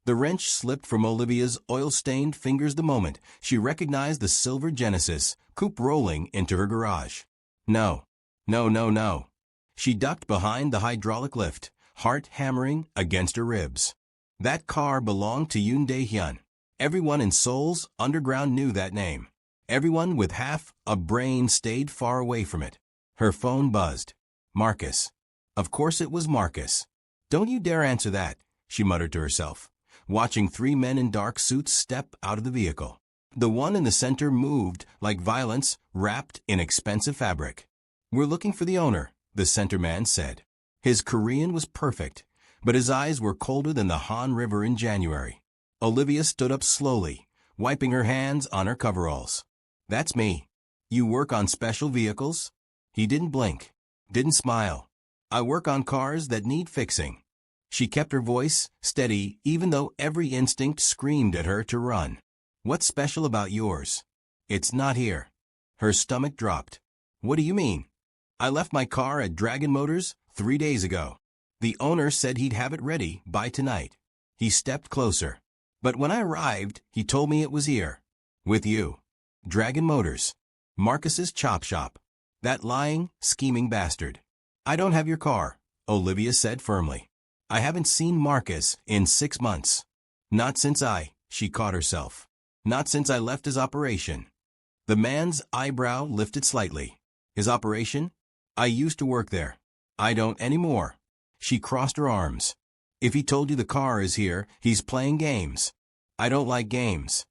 The wrench slipped from Olivia's oil-stained fingers the moment she recognized the silver Genesis coupe rolling into her garage. No. No, no, no. She ducked behind the hydraulic lift, heart hammering against her ribs. That car belonged to Yoon Dae-hyun. Everyone in Seoul's underground knew that name. Everyone with half a brain stayed far away from it. Her phone buzzed. Marcus. Of course it was Marcus. Don't you dare answer that, she muttered to herself, watching three men in dark suits step out of the vehicle. The one in the center moved like violence wrapped in expensive fabric. We're looking for the owner, the center man said. His Korean was perfect, but his eyes were colder than the Han River in January. Olivia stood up slowly, wiping her hands on her coveralls. That's me. You work on special vehicles? He didn't blink, didn't smile. I work on cars that need fixing. She kept her voice steady even though every instinct screamed at her to run. What's special about yours? It's not here. Her stomach dropped. What do you mean? I left my car at Dragon Motors 3 days ago. The owner said he'd have it ready by tonight. He stepped closer. But when I arrived, he told me it was here. With you. Dragon Motors. Marcus's chop shop. That lying, scheming bastard. I don't have your car, Olivia said firmly. I haven't seen Marcus in 6 months. Not since she caught herself. Not since I left his operation. The man's eyebrow lifted slightly. His operation? I used to work there. I don't anymore. She crossed her arms. If he told you the car is here, he's playing games. I don't like games.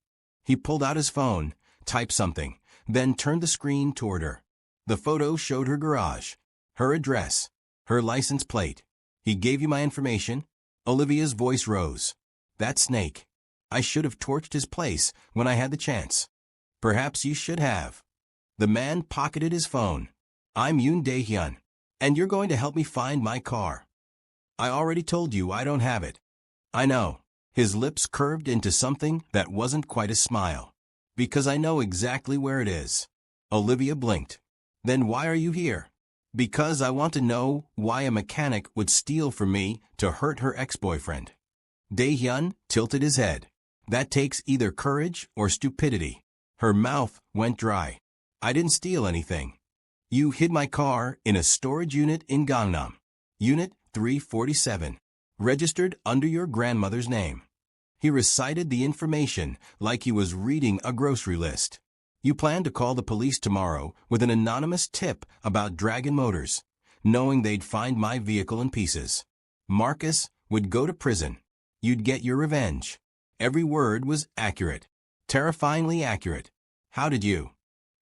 He pulled out his phone, typed something, then turned the screen toward her. The photo showed her garage, her address, her license plate. He gave you my information? Olivia's voice rose. That snake. I should have torched his place when I had the chance. Perhaps you should have. The man pocketed his phone. I'm Yoon Dae-hyun, and you're going to help me find my car. I already told you I don't have it. I know. His lips curved into something that wasn't quite a smile. Because I know exactly where it is. Olivia blinked. Then why are you here? Because I want to know why a mechanic would steal from me to hurt her ex-boyfriend. Dae-hyun tilted his head. That takes either courage or stupidity. Her mouth went dry. I didn't steal anything. You hid my car in a storage unit in Gangnam. Unit 347. Registered under your grandmother's name. He recited the information like he was reading a grocery list. You plan to call the police tomorrow with an anonymous tip about Dragon Motors, knowing they'd find my vehicle in pieces. Marcus would go to prison. You'd get your revenge. Every word was accurate. Terrifyingly accurate. How did you?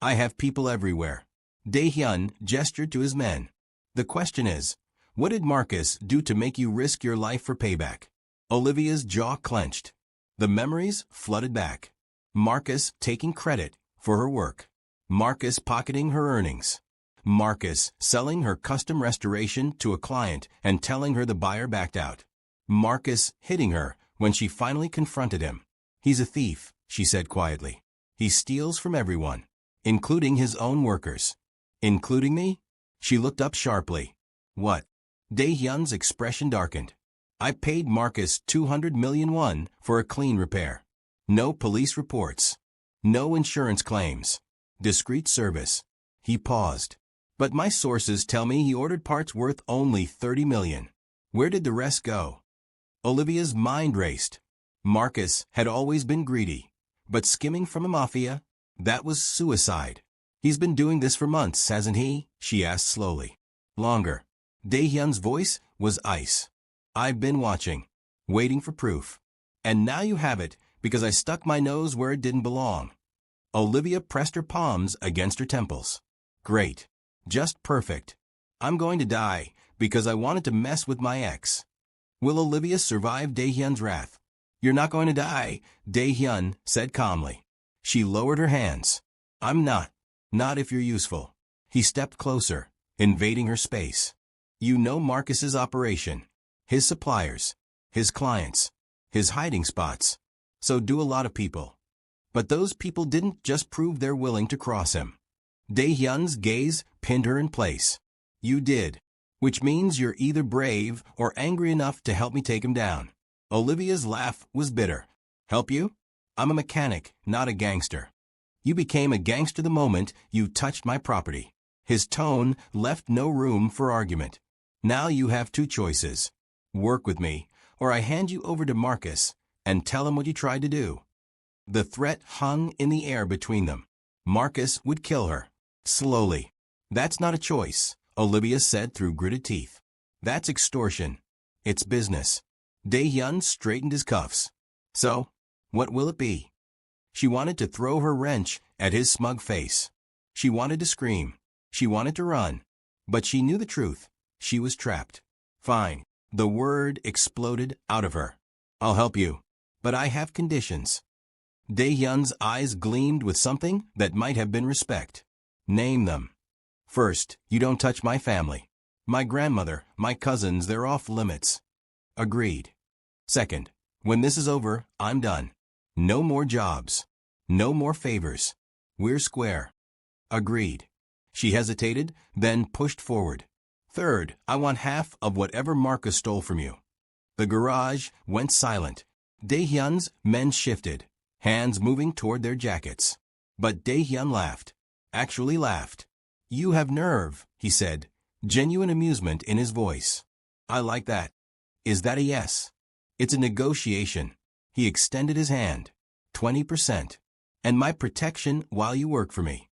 I have people everywhere. Dae-hyun gestured to his men. The question is, what did Marcus do to make you risk your life for payback? Olivia's jaw clenched. The memories flooded back. Marcus taking credit for her work. Marcus pocketing her earnings. Marcus selling her custom restoration to a client and telling her the buyer backed out. Marcus hitting her when she finally confronted him. He's a thief, she said quietly. He steals from everyone, including his own workers. Including me? She looked up sharply. What? Dae-hyun's expression darkened. I paid Marcus 200 million won for a clean repair. No police reports. No insurance claims. Discreet service. He paused. But my sources tell me he ordered parts worth only 30 million. Where did the rest go? Olivia's mind raced. Marcus had always been greedy. But skimming from a mafia? That was suicide. He's been doing this for months, hasn't he? She asked slowly. Longer. Dae-hyun's voice was ice. I've been watching. Waiting for proof. And now you have it, because I stuck my nose where it didn't belong. Olivia pressed her palms against her temples. Great. Just perfect. I'm going to die, because I wanted to mess with my ex. Will Olivia survive Dae-hyun's wrath? You're not going to die, Dae-hyun said calmly. She lowered her hands. I'm not. Not if you're useful. He stepped closer, invading her space. You know Marcus's operation. His suppliers. His clients. His hiding spots. So do a lot of people. But those people didn't just prove they're willing to cross him. Dae-hyun's gaze pinned her in place. You did. Which means you're either brave or angry enough to help me take him down. Olivia's laugh was bitter. Help you? I'm a mechanic, not a gangster. You became a gangster the moment you touched my property. His tone left no room for argument. Now you have two choices. Work with me, or I hand you over to Marcus and tell him what you tried to do. The threat hung in the air between them. Marcus would kill her. Slowly. That's not a choice, Olivia said through gritted teeth. That's extortion. It's business. Dae-hyun straightened his cuffs. So, what will it be? She wanted to throw her wrench at his smug face. She wanted to scream. She wanted to run. But she knew the truth. She was trapped. Fine. The word exploded out of her. I'll help you. But I have conditions. Dae-hyun's eyes gleamed with something that might have been respect. Name them. First, you don't touch my family. My grandmother, my cousins, they're off limits. Agreed. Second, when this is over, I'm done. No more jobs. No more favors. We're square. Agreed. She hesitated, then pushed forward. Third, I want half of whatever Marcus stole from you. The garage went silent. Dae-hyun's men shifted, hands moving toward their jackets. But Dae-hyun laughed. Actually laughed. You have nerve, he said, genuine amusement in his voice. I like that. Is that a yes? It's a negotiation. He extended his hand. 20%. And my protection while you work for me.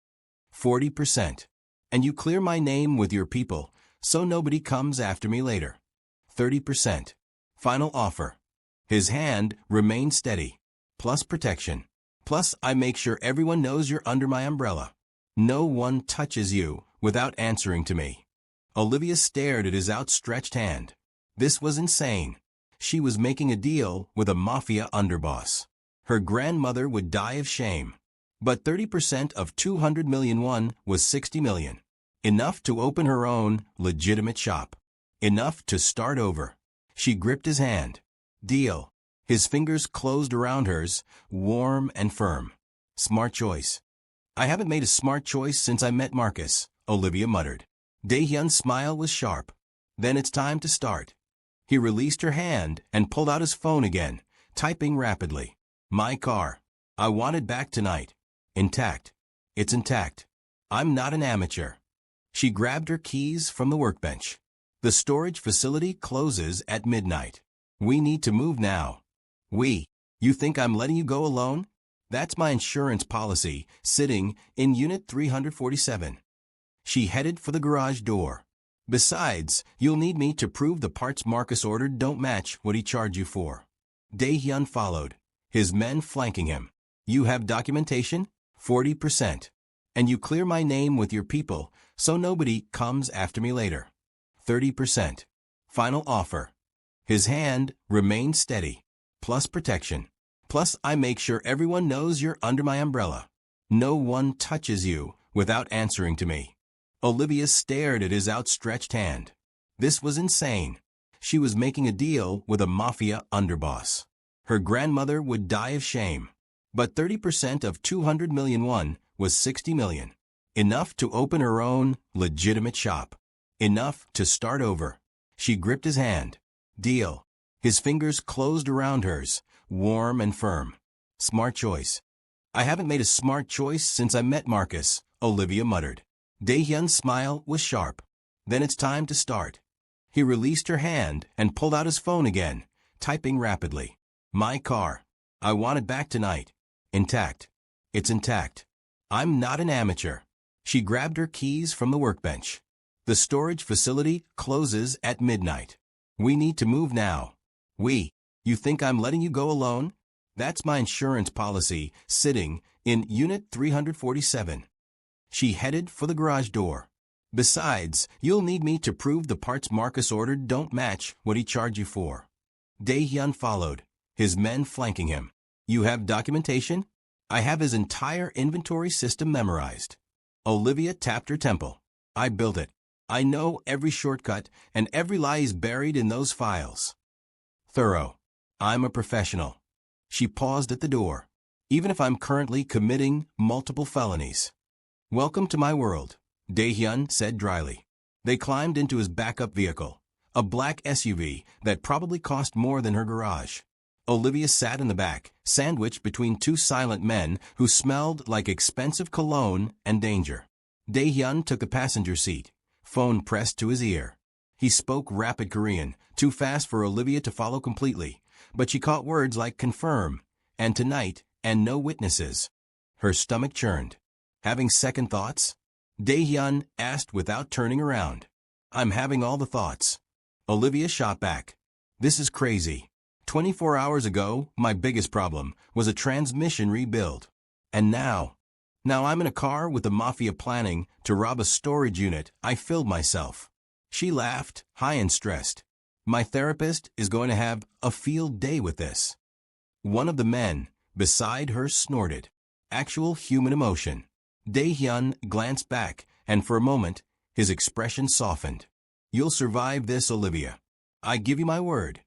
40%. And you clear my name with your people, so nobody comes after me later. 30%. Final offer. His hand remained steady. Plus protection. Plus I make sure everyone knows you're under my umbrella. No one touches you without answering to me. Olivia stared at his outstretched hand. This was insane. She was making a deal with a Mafia underboss. Her grandmother would die of shame. But 30% of 200 million won was 60 million. Enough to open her own legitimate shop. Enough to start over. She gripped his hand. Deal. His fingers closed around hers, warm and firm. Smart choice. I haven't made a smart choice since I met Marcus, Olivia muttered. Dae-hyun's smile was sharp. Then it's time to start. He released her hand and pulled out his phone again, typing rapidly. My car. I want it back tonight. Intact. It's intact. I'm not an amateur. She grabbed her keys from the workbench. The storage facility closes at midnight. We need to move now. You think I'm letting you go alone? That's my insurance policy, sitting in Unit 347. She headed for the garage door. Besides, you'll need me to prove the parts Marcus ordered don't match what he charged you for. Dae-hyun followed, his men flanking him. You have documentation? 40%. And you clear my name with your people, so nobody comes after me later. 30%. Final offer. His hand remained steady. Plus protection. Plus I make sure everyone knows you're under my umbrella. No one touches you without answering to me. Olivia stared at his outstretched hand. This was insane. She was making a deal with a Mafia underboss. Her grandmother would die of shame. But 30% of 200 million won was 60 million. Enough to open her own legitimate shop. Enough to start over. She gripped his hand. Deal. His fingers closed around hers, warm and firm. Smart choice. I haven't made a smart choice since I met Marcus, Olivia muttered. Dae-hyun's smile was sharp. Then it's time to start. He released her hand and pulled out his phone again, typing rapidly. My car. I want it back tonight. Intact. It's intact. I'm not an amateur. She grabbed her keys from the workbench. The storage facility closes at midnight. We need to move now. You think I'm letting you go alone? That's my insurance policy, sitting in Unit 347. She headed for the garage door. Besides, you'll need me to prove the parts Marcus ordered don't match what he charged you for. Dae-hyun followed, his men flanking him. You have documentation? I have his entire inventory system memorized. Olivia tapped her temple. I built it. I know every shortcut and every lie is buried in those files. Thorough. I'm a professional. She paused at the door. Even if I'm currently committing multiple felonies. Welcome to my world, Dae-hyun said dryly. They climbed into his backup vehicle, a black SUV that probably cost more than her garage. Olivia sat in the back, sandwiched between two silent men who smelled like expensive cologne and danger. Dae-hyun took the passenger seat, phone pressed to his ear. He spoke rapid Korean, too fast for Olivia to follow completely, but she caught words like confirm, and tonight, and no witnesses. Her stomach churned. Having second thoughts? Dae-hyun asked without turning around. I'm having all the thoughts. Olivia shot back. This is crazy. 24 hours ago, my biggest problem was a transmission rebuild. And now I'm in a car with the Mafia planning to rob a storage unit. I filled myself. She laughed, high and stressed. My therapist is going to have a field day with this. One of the men beside her snorted. Actual human emotion. Dae-hyun glanced back, and for a moment, his expression softened. You'll survive this, Olivia. I give you my word.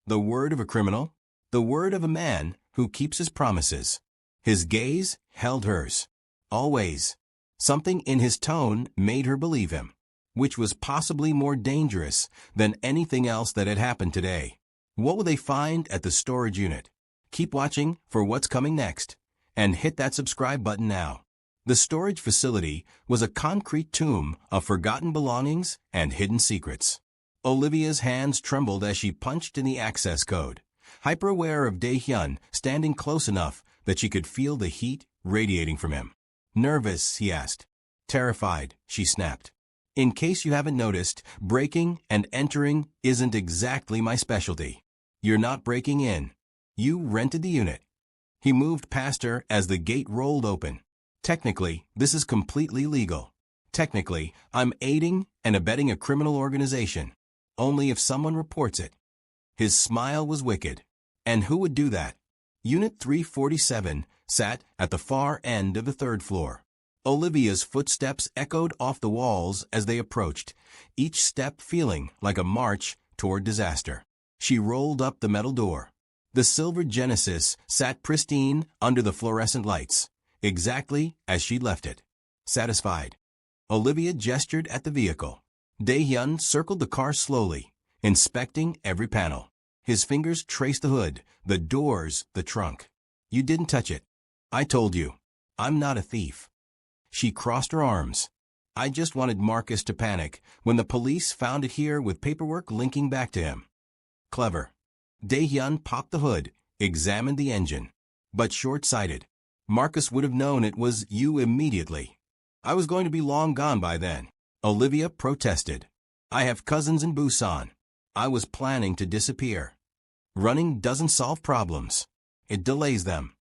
The word of a criminal? The word of a man who keeps his promises. His gaze held hers. Always. Something in his tone made her believe him, which was possibly more dangerous than anything else that had happened today. What will they find at the storage unit? Keep watching for what's coming next, and hit that subscribe button now. The storage facility was a concrete tomb of forgotten belongings and hidden secrets. Olivia's hands trembled as she punched in the access code, hyper-aware of Dae-hyun standing close enough that she could feel the heat radiating from him. Nervous, he asked. Terrified, she snapped. In case you haven't noticed, breaking and entering isn't exactly my specialty. You're not breaking in. You rented the unit. He moved past her as the gate rolled open. Technically, this is completely legal. Technically, I'm aiding and abetting a criminal organization. Only if someone reports it. His smile was wicked. And who would do that? Unit 347 sat at the far end of the third floor. Olivia's footsteps echoed off the walls as they approached, each step feeling like a march toward disaster. She rolled up the metal door. The silver Genesis sat pristine under the fluorescent lights, exactly as she'd left it. Satisfied, Olivia gestured at the vehicle. Dae-hyun circled the car slowly, inspecting every panel. His fingers traced the hood, the doors, the trunk. You didn't touch it. I told you. I'm not a thief. She crossed her arms. I just wanted Marcus to panic when the police found it here with paperwork linking back to him. Clever. Dae-hyun popped the hood, examined the engine. But short-sighted. Marcus would have known it was you immediately. I was going to be long gone by then. Olivia protested. I have cousins in Busan. I was planning to disappear. Running doesn't solve problems. It delays them.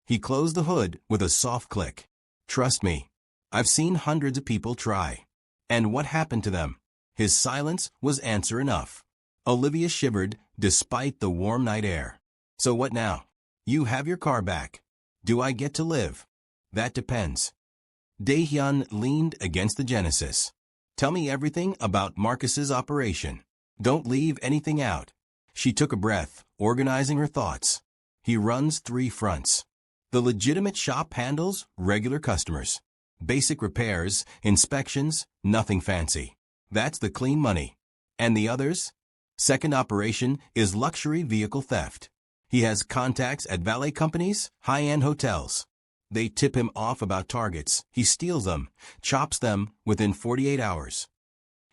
He closed the hood with a soft click. Trust me. I've seen hundreds of people try. And what happened to them? His silence was answer enough. Olivia shivered despite the warm night air. So what now? You have your car back. Do I get to live? That depends. Dae-hyun leaned against the Genesis. Tell me everything about Marcus's operation. Don't leave anything out. She took a breath, organizing her thoughts. He runs 3 fronts. The legitimate shop handles regular customers. Basic repairs, inspections, nothing fancy. That's the clean money. And the others? Second operation is luxury vehicle theft. He has contacts at valet companies, high-end hotels. They tip him off about targets. He steals them, chops them within 48 hours.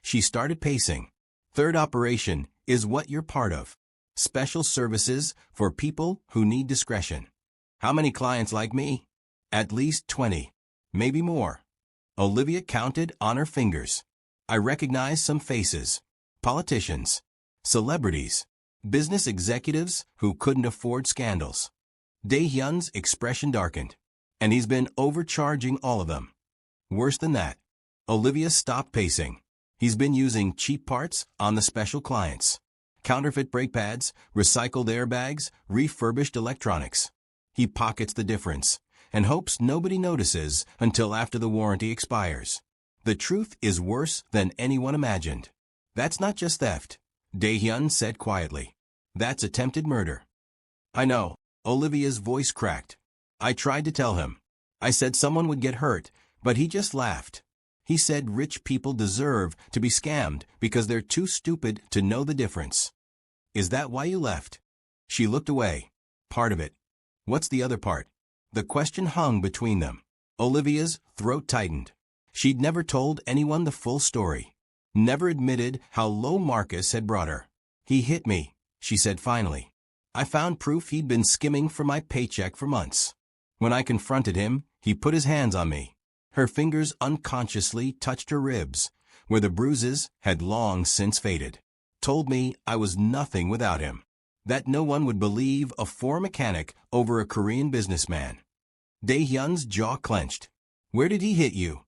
She started pacing. Third operation is what you're part of. Special services for people who need discretion. How many clients like me? At least 20. Maybe more. Olivia counted on her fingers. I recognize some faces. Politicians. Celebrities. Business executives who couldn't afford scandals. Dae-hyun's expression darkened. And he's been overcharging all of them. Worse than that. Olivia stopped pacing. He's been using cheap parts on the special clients. Counterfeit brake pads, recycled airbags, refurbished electronics. He pockets the difference and hopes nobody notices until after the warranty expires. The truth is worse than anyone imagined. That's not just theft, Dae-hyun said quietly. That's attempted murder. I know, Olivia's voice cracked. I tried to tell him. I said someone would get hurt, but he just laughed. He said rich people deserve to be scammed because they're too stupid to know the difference. Is that why you left? She looked away. Part of it. What's the other part? The question hung between them. Olivia's throat tightened. She'd never told anyone the full story. Never admitted how low Marcus had brought her. He hit me, she said finally. I found proof he'd been skimming for my paycheck for months. When I confronted him, he put his hands on me. Her fingers unconsciously touched her ribs, where the bruises had long since faded. Told me I was nothing without him. That no one would believe a floor mechanic over a Korean businessman. Dae-hyun's jaw clenched. Where did he hit you?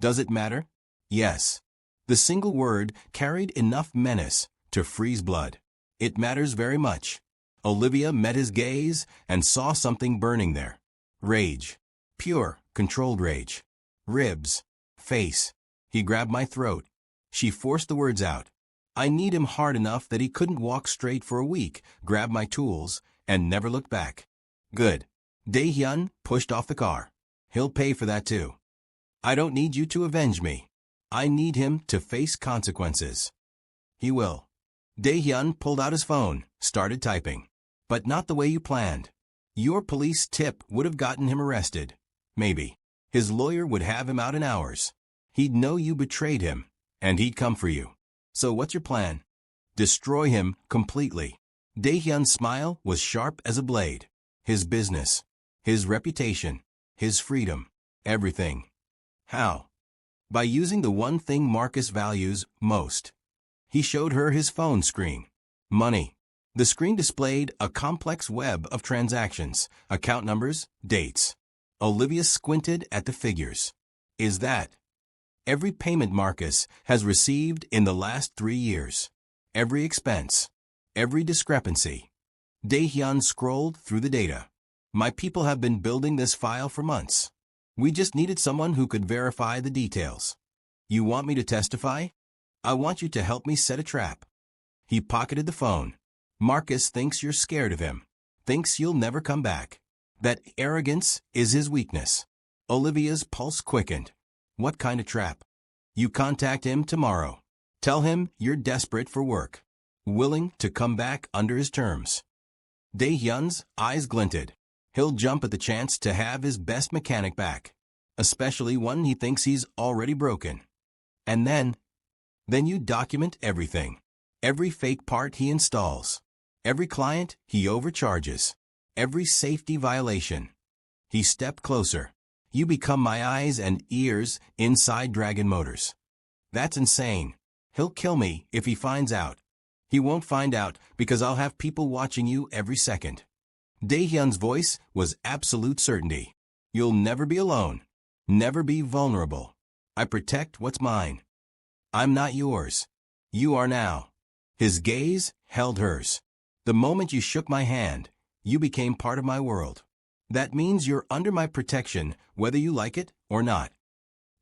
Does it matter? Yes. The single word carried enough menace to freeze blood. It matters very much. Olivia met his gaze and saw something burning there. Rage. Pure, controlled rage. Ribs. Face. He grabbed my throat. She forced the words out. I kneed him hard enough that he couldn't walk straight for a week, grabbed my tools, and never looked back. Good. Dae-hyun pushed off the car. He'll pay for that too. I don't need you to avenge me. I need him to face consequences. He will. Dae-hyun pulled out his phone, started typing. But not the way you planned. Your police tip would have gotten him arrested. Maybe. His lawyer would have him out in hours. He'd know you betrayed him, and he'd come for you. So what's your plan? Destroy him completely. Dae-hyun's smile was sharp as a blade. His business, his reputation, his freedom, everything. How? By using the one thing Marcus values most. He showed her his phone screen. Money. The screen displayed a complex web of transactions, account numbers, dates. Olivia squinted at the figures. Is that every payment Marcus has received in the last 3 years? Every expense? Every discrepancy? Dae-hyun scrolled through the data. My people have been building this file for months. We just needed someone who could verify the details. You want me to testify? I want you to help me set a trap. He pocketed the phone. Marcus thinks you're scared of him. Thinks you'll never come back. That arrogance is his weakness. Olivia's pulse quickened. What kind of trap? You contact him tomorrow. Tell him you're desperate for work. Willing to come back under his terms. Dae-hyun's eyes glinted. He'll jump at the chance to have his best mechanic back. Especially one he thinks he's already broken. And then you document everything. Every fake part he installs. Every client he overcharges. Every safety violation. He stepped closer. You become my eyes and ears inside Dragon Motors. That's insane. He'll kill me if he finds out. He won't find out because I'll have people watching you every second. Dae-hyun's voice was absolute certainty. You'll never be alone. Never be vulnerable. I protect what's mine. I'm not yours. You are now. His gaze held hers. The moment you shook my hand, you became part of my world. That means you're under my protection, whether you like it or not.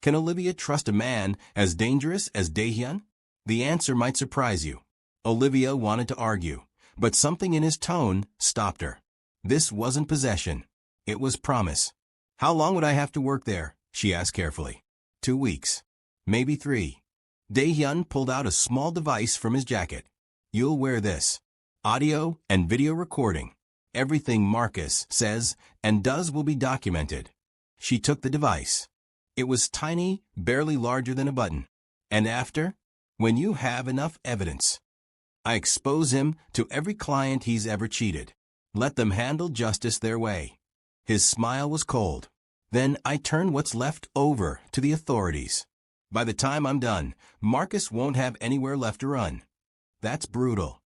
Can Olivia trust a man as dangerous as Dae-hyun? The answer might surprise you. Olivia wanted to argue, but something in his tone stopped her. This wasn't possession. It was promise. How long would I have to work there? She asked carefully. 2 weeks. Maybe 3. Dae-hyun pulled out a small device from his jacket. You'll wear this. Audio and video recording. Everything Marcus says and does will be documented. She took the device. It was tiny, barely larger than a button. And after? When you have enough evidence. I expose him to every client he's ever cheated. Let them handle justice their way. His smile was cold. Then I turn what's left over to the authorities. By the time I'm done, Marcus won't have anywhere left to run. That's brutal.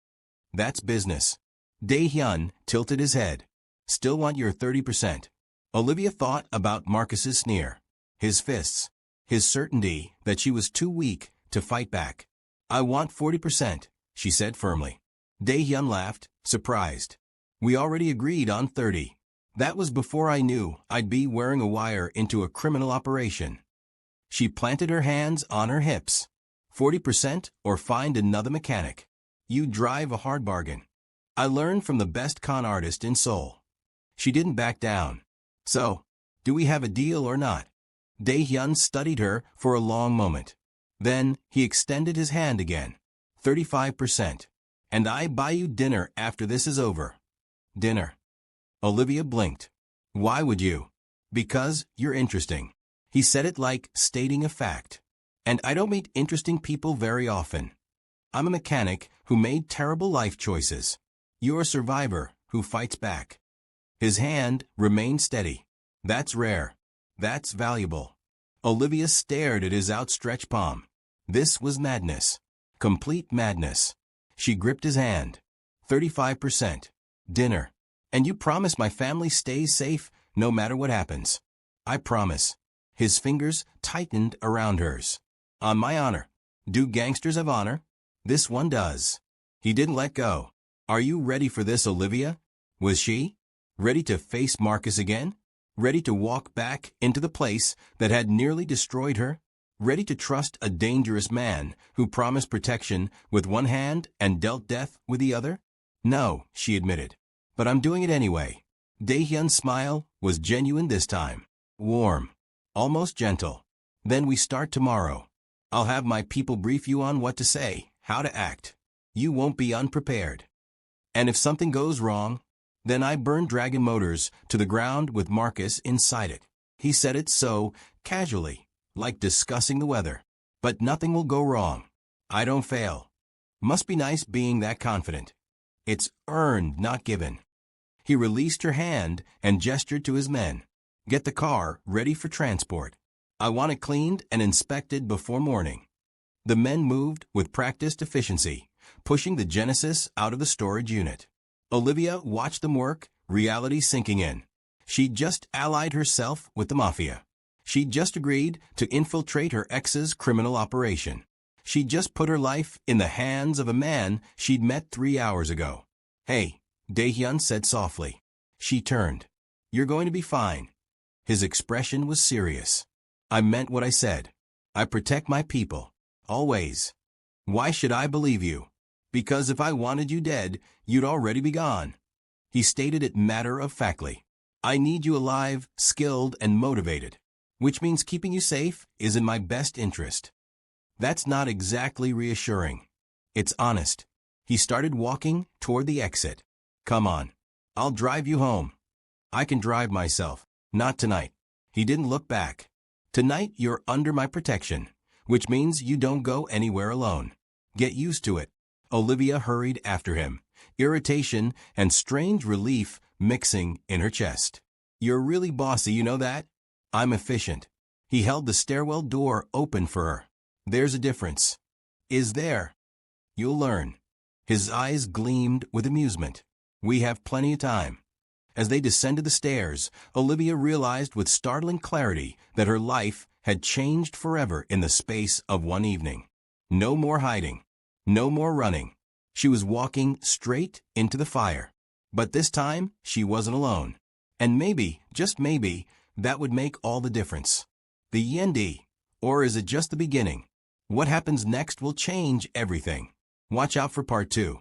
That's business. Dae-hyun tilted his head. Still want your 30%. Olivia thought about Marcus's sneer. His fists. His certainty that she was too weak to fight back. I want 40%, she said firmly. Dae-hyun laughed, surprised. We already agreed on 30. That was before I knew I'd be wearing a wire into a criminal operation. She planted her hands on her hips. 40% or find another mechanic. You drive a hard bargain. I learned from the best con artist in Seoul. She didn't back down. So, do we have a deal or not? Dae-hyun studied her for a long moment. Then he extended his hand again. 35%. And I buy you dinner after this is over. Dinner. Olivia blinked. Why would you? Because you're interesting. He said it like stating a fact. And I don't meet interesting people very often. I'm a mechanic who made terrible life choices. You're a survivor who fights back. His hand remained steady. That's rare. That's valuable. Olivia stared at his outstretched palm. This was madness. Complete madness. She gripped his hand. 35%. Dinner. And you promise my family stays safe no matter what happens. I promise. His fingers tightened around hers. On my honor. Do gangsters have honor? This one does. He didn't let go. Are you ready for this, Olivia? Was she? Ready to face Marcus again? Ready to walk back into the place that had nearly destroyed her? Ready to trust a dangerous man who promised protection with one hand and dealt death with the other? No, she admitted. But I'm doing it anyway. Dae-hyun's smile was genuine this time. Warm. Almost gentle. Then we start tomorrow. I'll have my people brief you on what to say, how to act. You won't be unprepared. And if something goes wrong, then I burn Dragon Motors to the ground with Marcus inside it. He said it so casually, like discussing the weather. But nothing will go wrong. I don't fail. Must be nice being that confident. It's earned, not given. He released her hand and gestured to his men. Get the car ready for transport. I want it cleaned and inspected before morning. The men moved with practiced efficiency, pushing the Genesis out of the storage unit. Olivia watched them work, reality sinking in. She'd just allied herself with the Mafia. She'd just agreed to infiltrate her ex's criminal operation. She'd just put her life in the hands of a man she'd met 3 hours ago. Hey, Dae-hyun said softly. She turned. You're going to be fine. His expression was serious. I meant what I said. I protect my people. Always. Why should I believe you? Because if I wanted you dead, you'd already be gone. He stated it matter-of-factly. I need you alive, skilled, and motivated. Which means keeping you safe is in my best interest. That's not exactly reassuring. It's honest. He started walking toward the exit. Come on. I'll drive you home. I can drive myself. Not tonight. He didn't look back. Tonight you're under my protection, which means you don't go anywhere alone. Get used to it. Olivia hurried after him, irritation and strange relief mixing in her chest. You're really bossy, you know that? I'm efficient. He held the stairwell door open for her. There's a difference. Is there? You'll learn. His eyes gleamed with amusement. We have plenty of time. As they descended the stairs, Olivia realized with startling clarity that her life had changed forever in the space of one evening. No more hiding. No more running. She was walking straight into the fire. But this time, she wasn't alone. And maybe, just maybe, that would make all the difference. The end? Or is it just the beginning? What happens next will change everything. Watch out for part 2.